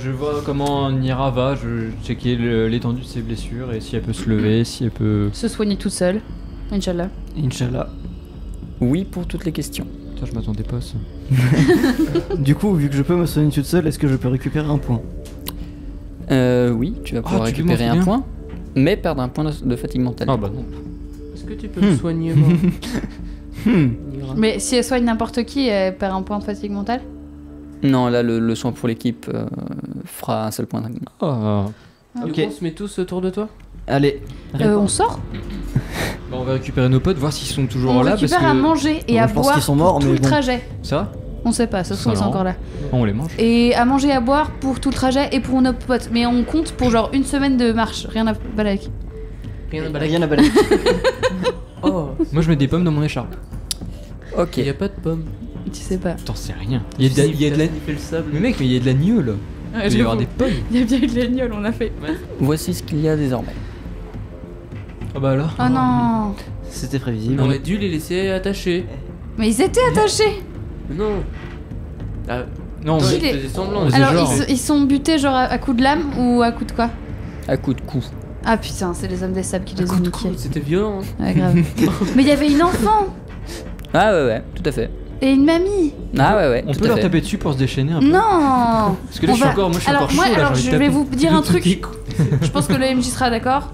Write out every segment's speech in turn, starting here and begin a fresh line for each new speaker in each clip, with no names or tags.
je vois comment Nira va, je checker l'étendue de ses blessures et si elle peut se lever, si elle peut...
Se soigner toute seule, Inch'Allah.
Inch'Allah.
Oui pour toutes les questions.
Putain, je m'attendais pas à ça.
Du coup, vu que je peux me soigner toute seule, est-ce que je peux récupérer un point?
Oui, tu vas pouvoir
tu
récupérer
demandes
un
combien
point, mais perdre un point de fatigue mentale.
Ah bah non.
Est-ce que tu peux me soigner, moi Nira.
Mais si elle soigne n'importe qui, elle perd un point de fatigue mentale.
Non, là, le soin pour l'équipe fera un seul point.
Ah.
Du
Ok.
coup, on se met tous autour de toi.
Allez.
On sort.
Bah, on va récupérer nos potes, voir s'ils sont toujours
On
là parce
récupère
que...
à manger et
Bon,
à
je pense
boire
qu'ils sont morts,
pour tout
mais
le
bon.
trajet.
Ça
On sait pas, ça se trouve ils sont
Non.
encore là.
On les mange.
Et à manger et à boire pour tout le trajet et pour nos potes. Mais on compte pour genre une semaine de marche, rien à balak.
Rien à balader.
Rien à balader.
Oh,
Moi je mets des pommes dans mon écharpe.
Ok.
il y a pas de pommes.
Tu sais pas.
T'en sais rien. Il y a de la...
le sable.
Mais mec, mais il y a de l'agneau là. Il doit y avoir des pommes.
Il y a bien eu de l'agneau, on a fait.
Voici ce qu'il y a désormais.
Ah bah alors.
Oh non.
C'était
On
prévisible.
aurait dû les laisser attachés.
Mais ils étaient attachés.
Mais non. Ah,
Non,
toi,
mais...
il est-
il faisait semblant.
C'est
Alors
genre-
ils sont butés genre à coups de lame ou à coups de quoi?
À coup de coup.
Ah putain, c'est les hommes des sables qui les ont
Coup de
niqués.
coude, c'était violent. Hein.
Ouais, grave. Mais il y avait une enfant
Ah ouais, tout à fait.
et une mamie.
Ah ouais,
On
tout
peut
à
leur
fait.
taper dessus pour se déchaîner un peu.
Non.
Parce que là
On
je suis
va-
encore, moi je suis
alors,
encore
moi,
chaud là,
alors,
j'ai envie de
je vais
taper.
vous dire un truc. Je pense que le MJ sera d'accord.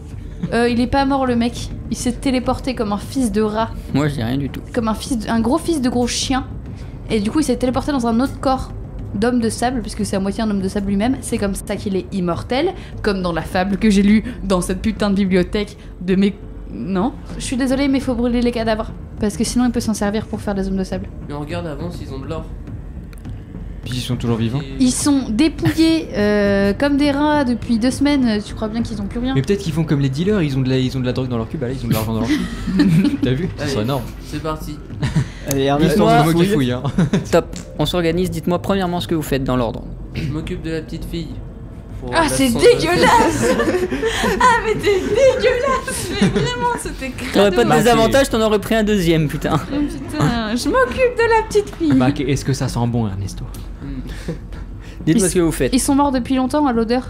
Il est pas mort le mec. Il s'est téléporté comme un fils de rat,
Moi je dis rien du tout.
comme un gros fils de gros chien. Et du coup il s'est téléporté dans un autre corps d'homme de sable, puisque c'est à moitié un homme de sable lui-même. C'est comme ça qu'il est immortel, comme dans la fable que j'ai lue dans cette putain de bibliothèque de mes... Non, je suis désolée mais faut brûler les cadavres. Parce que sinon il peut s'en servir pour faire des hommes de sable.
Mais on regarde avant s'ils ont de l'or.
Puis ils sont toujours vivants.
Et-
Ils sont dépouillés comme des rats depuis 2 semaines. Tu crois bien qu'ils ont plus rien?
Mais peut-être qu'ils font comme les dealers, ils ont de la drogue dans leur cul, bah là ils ont de l'argent dans leur cul. T'as vu?
Allez.
C'est énorme.
C'est parti.
Allez,
Ils
Ernest,
sont
Dites-moi,
le mot qui fouille hein.
Top. On s'organise. Dites-moi premièrement ce que vous faites dans l'ordre.
Je m'occupe de la petite fille. Pour
Ah
la
c'est
santé.
dégueulasse. Ah mais t'es dégueulasse. Mais vraiment c'était
T'aurais
crado.
pas de
Bah,
désavantage, t'en aurais pris un deuxième, putain.
Oh, putain, je m'occupe de la petite fille.
Bah est-ce que ça sent bon Ernesto?
Hmm.
Dites-moi
Ils-
ce que vous faites.
Ils sont morts depuis longtemps à l'odeur.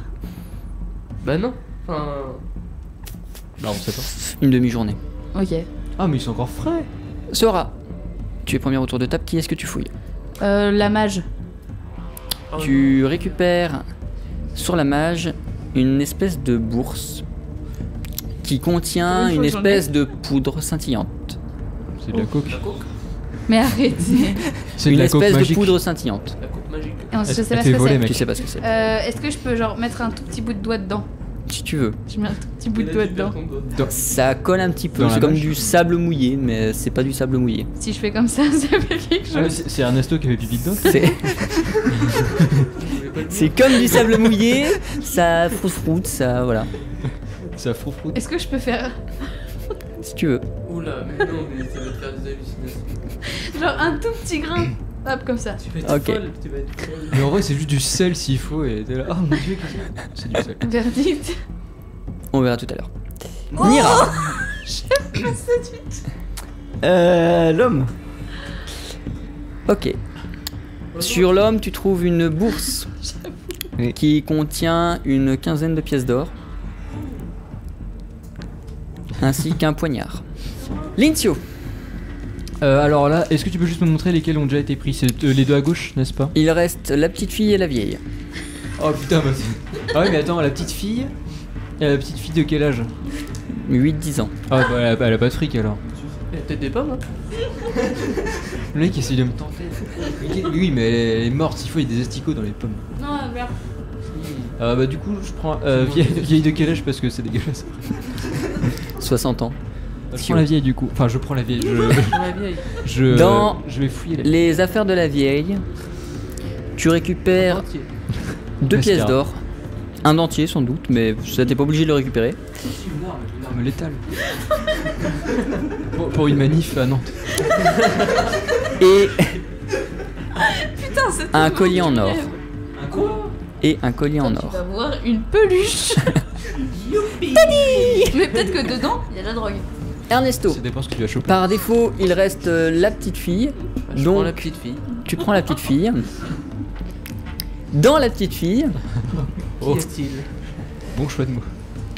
Bah non. Enfin.
Bah on sait pas.
Une demi-journée.
Ok.
Ah mais ils sont encore frais.
Sora, tu es premier au tour de table. Qui est-ce que tu fouilles?
La mage.
Oh,
Tu récupères sur la mage une espèce de bourse qui contient
Oui,
une
j'en ai.
espèce de poudre scintillante.
C'est de la coke.
La coke.
Mais arrêtez.
C'est de
Une
la coke
espèce de
magique.
poudre scintillante.
La coke magique.
Non, je sais
Elle
pas
fait
ce que
voler,
c'est.
mec.
Tu sais pas ce que c'est.
Est-ce que je peux genre mettre un tout petit bout de doigt dedans?
Si tu veux.
Je mets un tout petit bout de doigt dedans.
Ça colle un petit peu.
Dans la
C'est comme
mage.
du sable mouillé, mais c'est pas du sable mouillé.
Si je fais comme ça fait quelque
Ah, mais
chose.
c'est Ernesto qui avait pipi dedans.
C'est c'est comme du sable mouillé. Ça froute, ça voilà.
C'est affreux.
Est-ce que je peux faire
Si tu veux.
Oula, mais non, mais ça va te faire des hallucinations.
genre un tout petit grain? Hop comme ça.
Tu vas être
Ok.
folle, tu vas être folle.
Mais en vrai c'est juste du sel s'il faut et t'es là. Oh mon dieu qu'est-ce que c'est? C'est du sel.
Verdict.
On verra tout à l'heure.
Oh
Nira.
L'homme.
Ok. Sur l'homme, tu trouves une bourse
Oui.
qui contient une quinzaine de pièces d'or, ainsi qu'un poignard. Lincio,
Alors là, est-ce que tu peux juste me montrer lesquels ont déjà été pris? C'est les deux à gauche, n'est-ce pas?
il reste la petite fille et la vieille.
Oh putain, bah c'est... Ah oui mais attends, la petite fille... La petite fille de quel âge?
8-10 ans.
Ah bah elle a pas de fric alors.
Il y a peut-être des pommes, hein.
Le mec essaye de me tenter. Oui mais elle est morte, s'il faut il y a des asticots dans les pommes.
Non, merde.
Bah du coup je prends... vieille de quel âge parce que c'est dégueulasse.
60 ans.
Je prends la vieille du coup. Enfin je prends la vieille.
Dans la vieille.
Je vais fouiller la vieille.
Les affaires de la vieille, tu récupères
Entier.
2
Mascara.
pièces d'or. Un dentier sans doute, mais ça t'es pas obligé de le récupérer.
Une arme létale. pour une manif à Nantes.
Et
Putain, c'est
un
tellement
collier en or.
vulgaire.
Un quoi?
Et un collier en
Tu
or.
vas voir une peluche. Mais peut-être que dedans, il y a de la drogue.
Ernesto,
Ça dépend ce que tu as chopé.
par défaut, il reste la petite fille.
Je
Donc-
prends la petite fille.
Tu prends la petite fille. Dans la petite fille,
Oh.
Qu'y a-t-il?
Bon choix de mots.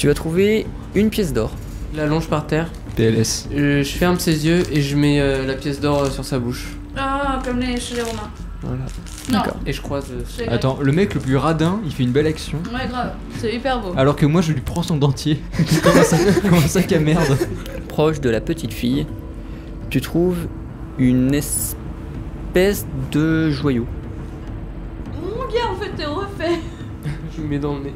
tu vas trouver une pièce d'or.
La longe par terre.
PLS.
Je ferme ses yeux et je mets la pièce d'or sur sa bouche.
Ah, comme chez les Romains.
Voilà.
Non.
D'accord.
Et je croise.
chez les Grecs.
Attends, le mec le plus radin, il fait une belle action.
Ouais, grave. C'est hyper beau.
Alors que moi, je lui prends son dentier. Comment ça qu'à merde.
Proche de la petite fille, tu trouves une espèce de joyau.
Mon gars, en fait, t'es refait.
Je lui mets dans le nez.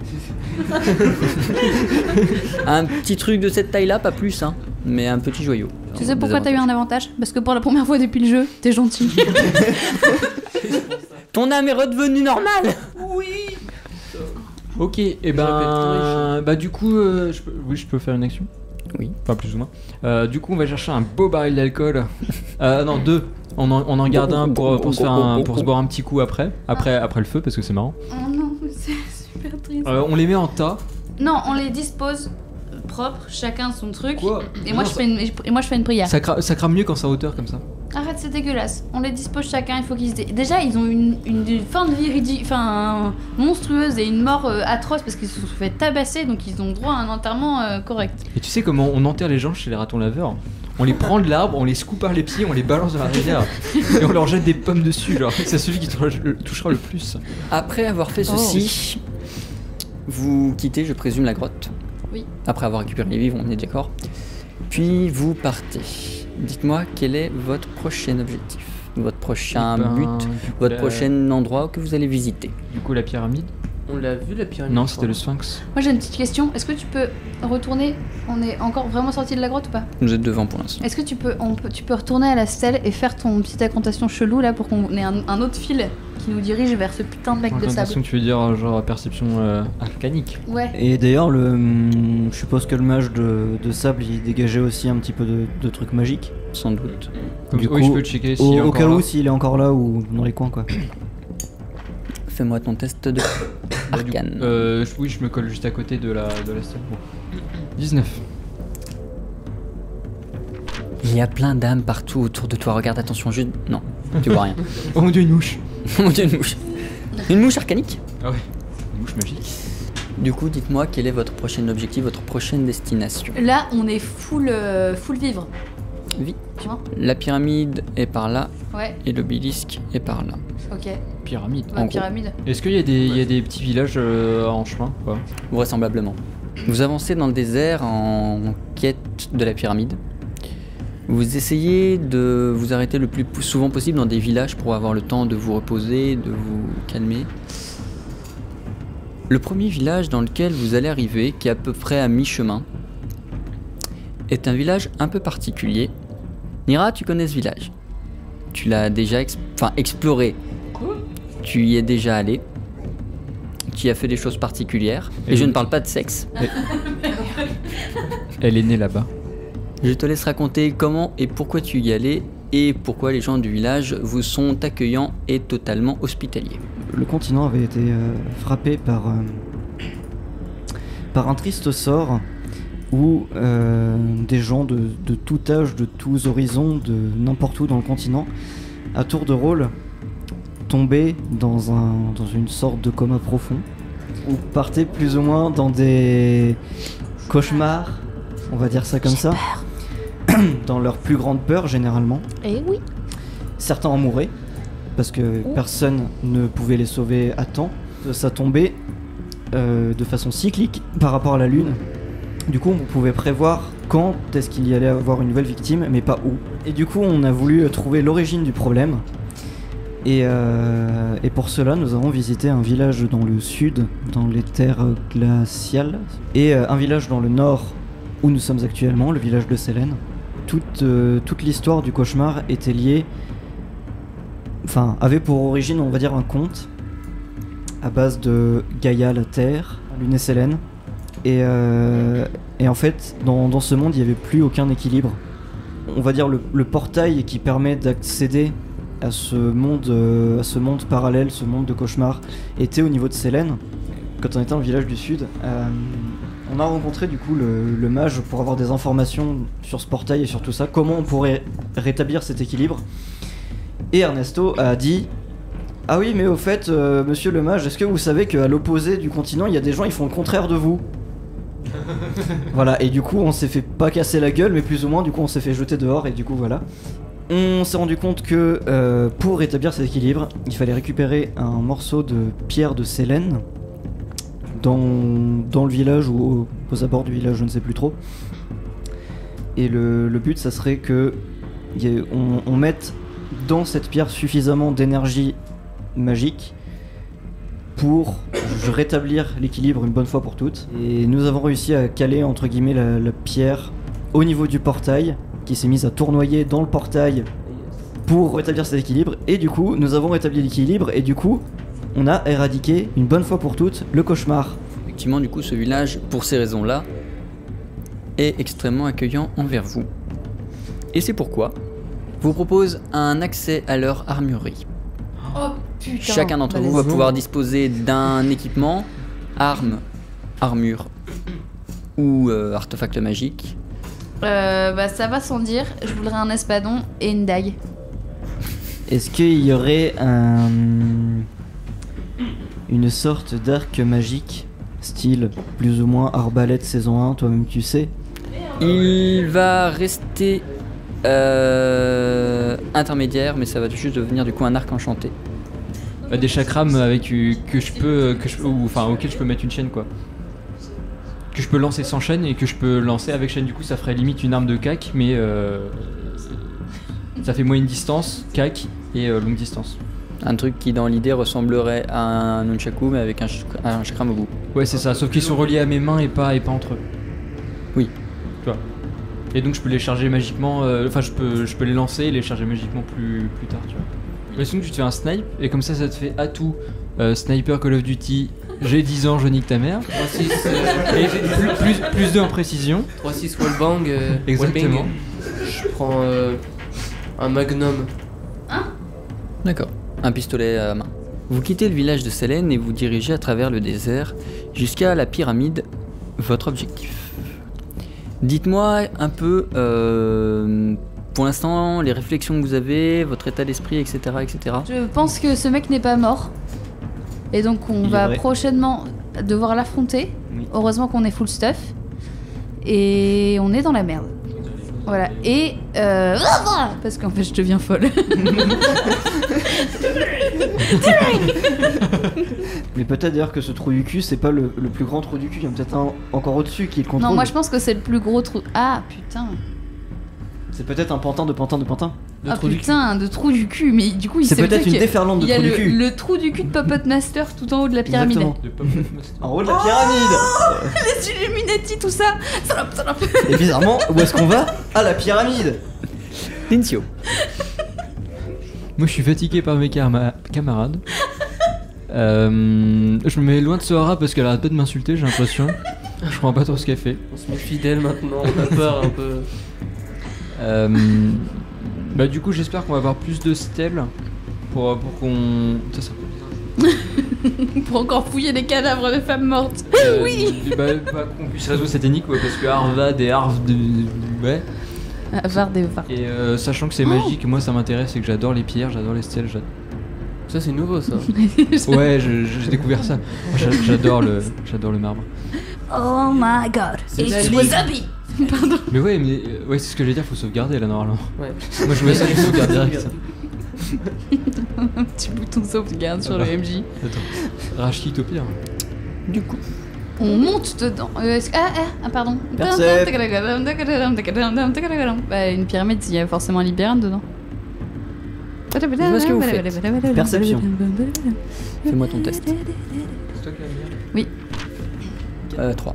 Un petit truc de cette taille-là, pas plus, hein, mais un petit joyau.
Tu sais pourquoi t'as eu un avantage? Parce que pour la première fois depuis le jeu, t'es gentil.
Ton âme est redevenue normale.
Ok, et ben. Bah, du coup, je peux faire une action?
Oui.
Enfin, plus ou moins. Du coup, on va chercher un beau baril d'alcool. Non, 2. On en garde un pour se boire un petit coup après le feu, parce que c'est marrant.
Oh non, c'est super triste.
On les met en tas.
Non, on les dispose propres, chacun son truc.
Quoi?
Et moi,
Non,
je fais une prière.
Ça crame mieux quand c'est en hauteur comme ça.
Arrête, c'est dégueulasse. On les dispose chacun, il faut qu'ils se... Déjà, ils ont une fin de vie monstrueuse et une mort atroce parce qu'ils se sont fait tabasser, donc ils ont droit à un enterrement correct.
Et tu sais comment on enterre les gens chez les ratons laveurs? On les prend de l'arbre, on les secoue par les pieds, on les balance dans la rivière et on leur jette des pommes dessus. Genre, c'est celui qui touchera le plus.
Après avoir fait ceci, vous quittez, je présume, la grotte.
Oui.
Après avoir récupéré les vivres, on est d'accord. Puis vous partez. Dites-moi quel est votre prochain objectif, votre prochain but, votre prochain endroit que vous allez visiter.
Du coup, la pyramide?
On l'a vu la pyramide?
Non, c'était le sphinx.
Moi, j'ai une petite question. Est-ce que tu peux retourner? On est encore vraiment sorti de la grotte ou pas?
Vous êtes devant pour l'instant.
Est-ce que tu peux retourner à la stèle et faire ton petite incantation chelou là pour qu'on ait un autre fil qui nous dirige vers ce putain de lac de sable?
Incantation, tu veux dire genre perception arcanique?
Ouais.
Et d'ailleurs, je suppose que le mage de sable, il dégageait aussi un petit peu de trucs magiques.
Sans doute.
Du
Oui,
coup,
je peux checker s'il est
Au
encore
cas
là.
où, s'il est encore là ou dans les coins, quoi.
Fais-moi ton test de
Bah, du coup,
arcane.
oui, je me colle juste à côté de la stèle. Bon. 19.
Il y a plein d'âmes partout autour de toi. Regarde, attention, juste... Non, tu vois rien.
Oh mon dieu, une mouche.
Mon dieu, une mouche. Une mouche arcanique.
Ah ouais, une mouche magique.
Du coup, dites-moi quel est votre prochain objectif, votre prochaine destination.
Là, on est full vivre.
Oui.
Tu vois?
La pyramide est par là
Ouais.
et l'obélisque est par là.
Ok.
Pyramide.
La
gros.
pyramide.
Est-ce qu'il y a des petits villages en chemin ou pas?
Vraisemblablement. Vous avancez dans le désert en quête de la pyramide. Vous essayez de vous arrêter le plus souvent possible dans des villages pour avoir le temps de vous reposer, de vous calmer. Le premier village dans lequel vous allez arriver, qui est à peu près à mi-chemin, est un village un peu particulier. Nira, tu connais ce village. Tu l'as déjà exploré. Tu y es déjà allé. Tu y as fait des choses particulières. Et je ne parle pas de sexe.
Elle est née là-bas.
Je te laisse raconter comment et pourquoi tu y allais et pourquoi les gens du village vous sont accueillants et totalement hospitaliers.
Le continent avait été frappé par un triste sort où des gens de tout âge, de tous horizons, de n'importe où dans le continent, à tour de rôle, tombaient dans une sorte de coma profond, ou partaient plus ou moins dans des cauchemars, on va dire ça comme ça, dans leur plus grande peur généralement.
Eh oui.
Certains en mouraient, parce que personne ne pouvait les sauver à temps. Ça tombait de façon cyclique par rapport à la lune. Du coup, on pouvait prévoir quand est-ce qu'il y allait avoir une nouvelle victime, mais pas où. Et du coup, on a voulu trouver l'origine du problème. Et pour cela, nous avons visité un village dans le sud, dans les terres glaciales, et un village dans le nord, où nous sommes actuellement, le village de Sélène. Toute l'histoire du cauchemar était liée, avait pour origine, on va dire, un conte à base de Gaïa la Terre, Lune et Sélène. Et en fait, dans ce monde, il n'y avait plus aucun équilibre. On va dire le portail qui permet d'accéder à ce monde parallèle, ce monde de cauchemar, était au niveau de Sélène. Quand on était dans le village du sud, on a rencontré du coup le mage pour avoir des informations sur ce portail et sur tout ça, comment on pourrait rétablir cet équilibre. Et Ernesto a dit Ah oui, mais au fait, monsieur le mage, est-ce que vous savez qu'à l'opposé du continent, il y a des gens, ils font le contraire de vous? Voilà, et du coup, on s'est fait pas casser la gueule, mais plus ou moins, du coup, on s'est fait jeter dehors, et du coup, voilà. On s'est rendu compte que pour rétablir cet équilibre, il fallait récupérer un morceau de pierre de Sélène dans le village ou aux abords du village, je ne sais plus trop. Et le but, ça serait que on mette dans cette pierre suffisamment d'énergie magique pour rétablir l'équilibre une bonne fois pour toutes. Et nous avons réussi à caler entre guillemets la pierre au niveau du portail, qui s'est mise à tournoyer dans le portail pour rétablir cet équilibre. Et du coup, nous avons rétabli l'équilibre et du coup, on a éradiqué une bonne fois pour toutes le cauchemar.
Effectivement, du coup, ce village, pour ces raisons-là, est extrêmement accueillant envers vous. Et c'est pourquoi je vous propose un accès à leur armurerie.
Oh putain.
Chacun d'entre vous va pouvoir disposer d'un équipement, armes, armure ou artefact magique.
Bah ça va sans dire, je voudrais un espadon et une dague.
Est-ce qu'il y aurait une sorte d'arc magique, style plus ou moins arbalète saison 1, toi-même tu sais?
Il va rester intermédiaire, mais ça va juste devenir du coup un arc enchanté.
Des chakrams avec auquel je peux mettre une chaîne, quoi. Que je peux lancer sans chaîne et que je peux lancer avec chaîne. Du coup, ça ferait limite une arme de cac, mais ça fait moyenne distance, cac et longue distance.
Un truc qui dans l'idée ressemblerait à un nunchaku mais avec un chakram au bout.
Ouais, c'est ça, sauf qu'ils sont reliés à mes mains et pas entre eux.
Oui.
Tu vois. Et donc je peux les charger magiquement, je peux les lancer et les charger magiquement plus tard, tu vois. Mais sinon tu te fais un snipe et comme ça te fait atout sniper Call of Duty, j'ai 10 ans, je nique ta mère.
3-6
Et plus 2 en précision.
3-6 wallbang.
Exactement.
Wallbang. Je prends un magnum.
D'accord. Un pistolet à main. Vous quittez le village de Sélène et vous dirigez à travers le désert jusqu'à la pyramide, votre objectif. Dites-moi un peu, pour l'instant, les réflexions que vous avez, votre état d'esprit, etc., etc.
Je pense que ce mec n'est pas mort. Et donc on
Il est
va
vrai.
prochainement devoir l'affronter.
Oui.
Heureusement qu'on est full stuff. Et on est dans la merde. Voilà. Et parce qu'en fait je deviens folle.
Mais peut-être d'ailleurs que ce trou du cul, c'est pas le plus grand trou du cul, il y en a peut-être un encore au-dessus qui le contrôle.
Non, moi je pense que c'est le plus gros trou. Ah putain.
C'est peut-être un pantin de pantin de pantin.
Le
Ah
trou du cul.
putain, de trou du cul. Mais du coup il
C'est
s'est
peut-être
fait
une
que-
déferlante de
Il y a
trou du cul.
le trou du cul de Puppet Master tout en haut de la pyramide.
Exactement. En haut de la pyramide.
Les Illuminati, tout ça. Salope, salope.
Et bizarrement, où est-ce qu'on va? À la pyramide.
Lincio.
Moi je suis fatigué par mes camarades. Je me mets loin de Sohara parce qu'elle arrête pas de m'insulter, j'ai l'impression. Je comprends pas trop ce qu'elle fait.
On se met fidèle maintenant, on a peur un peu.
Bah du coup j'espère qu'on va avoir plus de stèles pour qu'on... Ça c'est un peu bizarre.
Pour encore fouiller des cadavres de femmes mortes. Oui.
Bah qu'on puisse résoudre cette énigme quoi, parce que Harvad et Harv de... Ouais.
Var des var.
Et sachant que c'est magique, moi ça m'intéresse et que j'adore les pierres, j'adore les stèles,
Ça c'est nouveau ça.
Ouais, j'ai découvert ça. J'adore le marbre.
Oh my god. It's wasabi. Pardon.
Mais ouais, ouais, c'est ce que j'allais dire, faut sauvegarder là normalement.
Ouais.
Moi je voulais ça, je sauvegarde direct. Ça.
Un petit bouton sauvegarde sur
Ah
le
bah.
MJ.
Attends, rage-quitte au pire.
Du coup,
On monte dedans. Pardon.
Percep.
Bah, une pyramide, il y a forcément un libérant dedans.
vois ce que vous faites.
Perception.
fais-moi ton test.
C'est toi qui vas le dire.
3.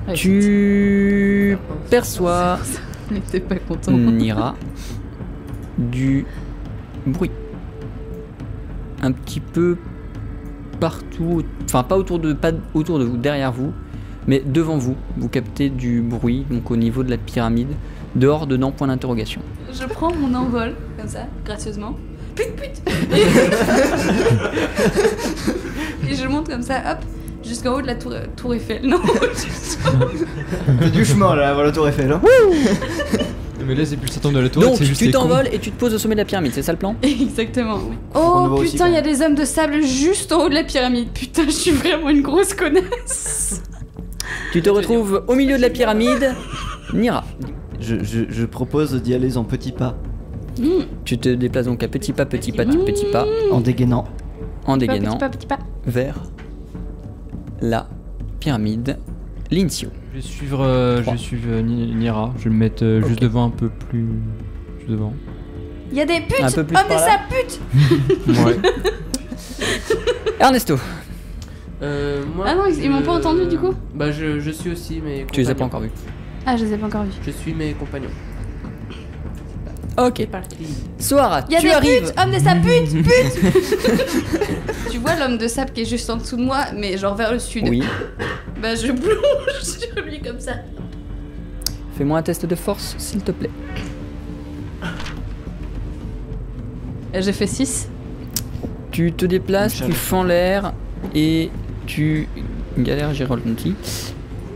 Ouais,
Tu perçois,
On était pas content.
Nira, du bruit. Un petit peu partout, enfin pas autour de vous, derrière vous, mais devant vous. Vous captez du bruit, donc au niveau de la pyramide. Dehors, dedans, point d'interrogation.
Je prends mon envol, comme ça, gracieusement. Put. Et je monte comme ça, hop, jusqu'en haut de la tour Eiffel. Non,
C'est du chemin là avant la tour Eiffel. Hein.
Mais là, c'est plus le symptôme de la tourette,
Donc
c'est juste
tu
les cons.
t'envoles et tu te poses au sommet de la pyramide, c'est ça le plan?
Exactement.
On
Oh
le voit aussi,
putain,
quand
il y a des hommes de sable juste en haut de la pyramide. Putain, je suis vraiment une grosse connasse.
Tu te retrouves au milieu de la pyramide. Nira,
Je propose d'y aller en petits pas,
tu te déplaces donc à petit pas, petit pas,
en dégainant.
en dégainant
Petit pas.
vers la pyramide Lincio.
Je vais suivre Nira. Je vais me mettre juste
Ok.
devant un peu plus. Juste devant.
Il y a des putes.
Un peu plus
Hommes de
par là.
sable, putes.
Ouais.
Ernesto,
Moi,
Ah non, ils m'ont pas entendu, du coup?
Bah je suis aussi mes compagnons.
tu les as pas encore vus.
Ah, je les ai pas encore vus.
Je suis mes compagnons.
Ok.
C'est parti.
Soara,
Il y a
tu
des
arrives.
putes. Hommes de sable, putes. Tu vois l'homme de sable qui est juste en dessous de moi, mais genre vers le sud.
Oui.
Bah je plonge sur lui comme ça.
Fais-moi un test de force, s'il te plaît.
J'ai fait 6.
Tu te déplaces, tu fends l'air et tu galères, j'ai ralenti.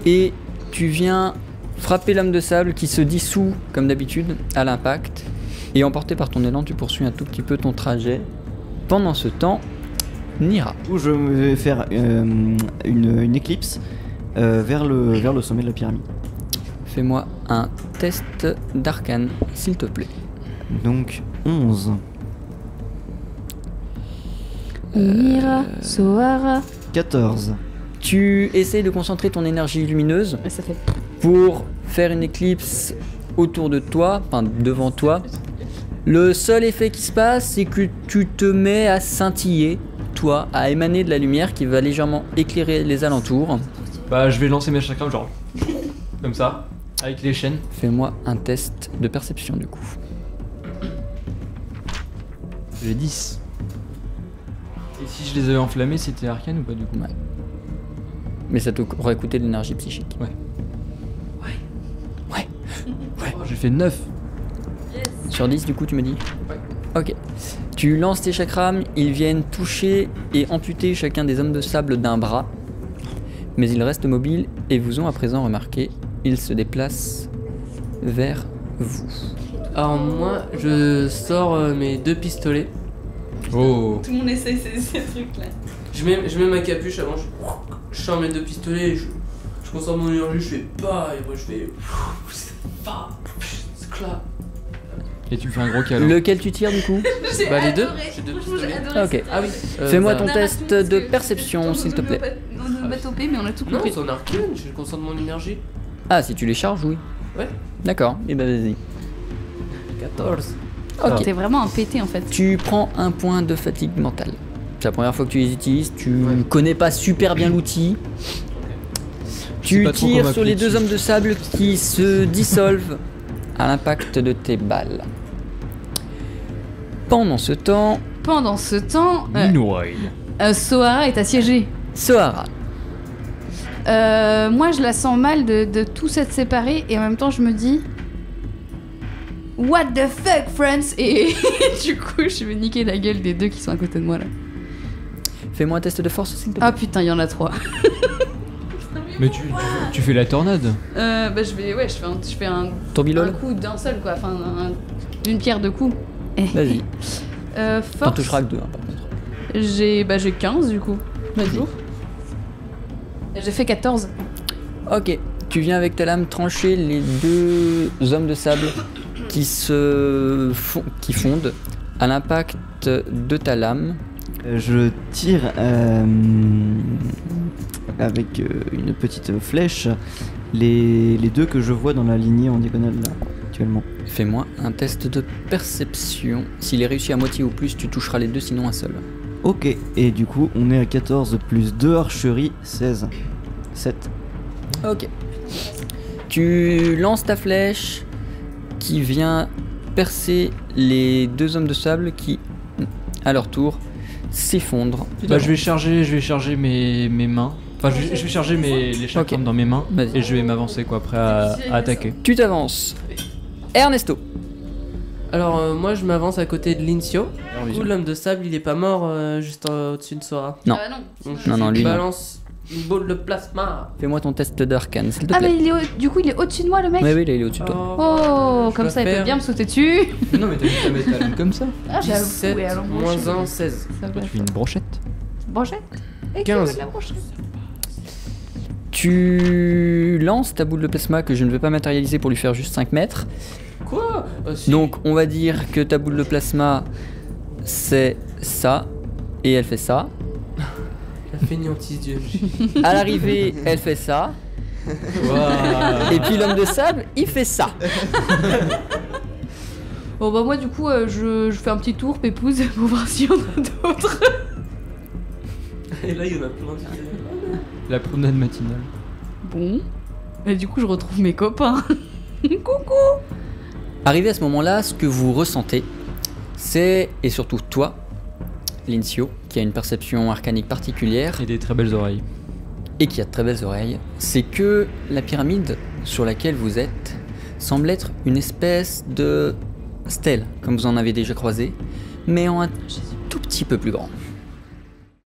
Et tu viens frapper l'homme de sable qui se dissout comme d'habitude à l'impact. Et emporté par ton élan, tu poursuis un tout petit peu ton trajet. Pendant ce temps, Nira.
Du coup, je vais faire une éclipse vers le sommet de la pyramide.
Fais-moi un test d'arcane, s'il te plaît.
Donc 11.
Mira, Soara.
14.
Tu essayes de concentrer ton énergie lumineuse
Et ça fait.
pour faire une éclipse autour de toi, enfin devant toi. Le seul effet qui se passe, c'est que tu te mets à scintiller, toi, à émaner de la lumière qui va légèrement éclairer les alentours.
Bah, je vais lancer mes chakras, genre. Comme ça. Avec les chaînes.
Fais-moi un test de perception du coup.
J'ai 10. Et si je les avais enflammés, c'était arcane ou pas du coup?
Ouais. Mais ça t'aurait coûté de l'énergie psychique.
Oh, j'ai fait 9.
Sur 10 du coup tu me dis?
Ouais.
Ok. Tu lances tes chakras, ils viennent toucher et amputer chacun des hommes de sable d'un bras. Mais ils restent mobiles et vous ont à présent remarqué, ils se déplacent vers vous.
Alors moi, je sors mes 2 pistolets.
Oh.
Tout le monde essaie ces trucs-là.
Je mets ma capuche avant, je sors mes 2 pistolets, et je concentre mon énergie, je fais pas, et moi je fais pas, clap.
Et tu me fais un gros câlin.
Lequel tu tires du coup?
Bah les deux, j'ai 2 pistolets.
Ok.
Ah oui.
Fais-moi
bah,
ton test de perception s'il te plaît.
On ne va toper, mais on a tout
Non,
compris.
c'est en arcane, je concentre mon énergie.
Ah, si tu les charges, oui.
Ouais.
D'accord, et bah vas-y.
14.
Ok.
T'es vraiment un pété en fait.
Tu prends un point de fatigue mentale. C'est la première fois que tu les utilises, tu
Ouais.
connais pas super bien l'outil. Tu
pas trop
tires
comment
sur les
appeler
deux hommes de sable qui se dissolvent à l'impact de tes balles. Pendant ce temps,
Pendant ce temps,
Meanwhile.
Soara est assiégée.
Soara,
Moi, je la sens mal de tout s'être séparé et en même temps, je me dis. What the fuck, friends? Et du coup, je vais niquer la gueule des deux qui sont à côté de moi là.
fais-moi un test de force s'il te plaît.
Ah putain, il y en a 3.
Mais tu fais la tornade.
Bah, je fais un
Tourbillon.
coup d'un seul quoi. Enfin, d'une pierre deux coups.
Vas-y. T'en
Force.
toucheras que deux hein, par contre.
J'ai 15 du coup.
Vas-y.
Toujours. Et j'ai fait 14.
Ok, tu viens avec ta lame trancher les deux hommes de sable qui qui fondent à l'impact de ta lame.
Je tire avec une petite flèche les deux que je vois dans la lignée en diagonale là actuellement.
Fais-moi un test de perception. S'il est réussi à moitié ou plus, tu toucheras les deux, sinon un seul.
Ok, et du coup on est à 14 plus 2 archeries, 16. 7.
Ok. Tu lances ta flèche qui vient percer les deux hommes de sable qui, à leur tour, s'effondrent.
Bah, je vais charger mes mains. Enfin, je vais charger les chakras
Ok.
dans mes mains.
Vas-y.
Et je vais m'avancer quoi, après à attaquer.
Tu t'avances. Ernesto.
Alors moi je m'avance à côté de Lincio. Du
vision.
coup l'homme de sable il est pas mort juste au-dessus de Sora.
Non.
Ah non.
Donc
Non, non, lui, non.
balance Une boule de plasma.
Fais-moi ton test d'arcane, s'il te
Ah,
plaît.
mais du coup, il est au-dessus de moi, le mec.
Oui, oui, là, il est au-dessus de toi.
Oh,
Je
comme
dois
ça, il peut
faire
bien me sauter dessus.
Non, mais t'as juste à mettre la lune comme ça.
Ah, j'avoue,
17
ouais, alors,
moins
brochette.
1, 16.
Ça va.
Tu fais une brochette.
Brochette. Et qui
15.
veut de la brochette?
Tu lances ta boule de plasma que je ne vais pas matérialiser pour lui faire juste 5 mètres.
Quoi si.
Donc on va dire que ta boule de plasma c'est ça et elle fait ça.
La fainéantise du MJ.
À l'arrivée elle fait ça. Et puis l'homme de sable il fait ça.
Bon, bah, moi, du coup, je fais un petit tour, Pépouze, pour voir s'il y en a d'autres.
Et là, il y en a plein qui.
La promenade matinale.
Bon. Et du coup, je retrouve mes copains. Coucou.
Arrivé à ce moment-là, ce que vous ressentez, c'est, et surtout toi, Lincio, qui a une perception arcanique particulière
Et des très belles oreilles.
et qui a de très belles oreilles, c'est que la pyramide sur laquelle vous êtes semble être une espèce de stèle, comme vous en avez déjà croisé, mais en un tout petit peu plus grand.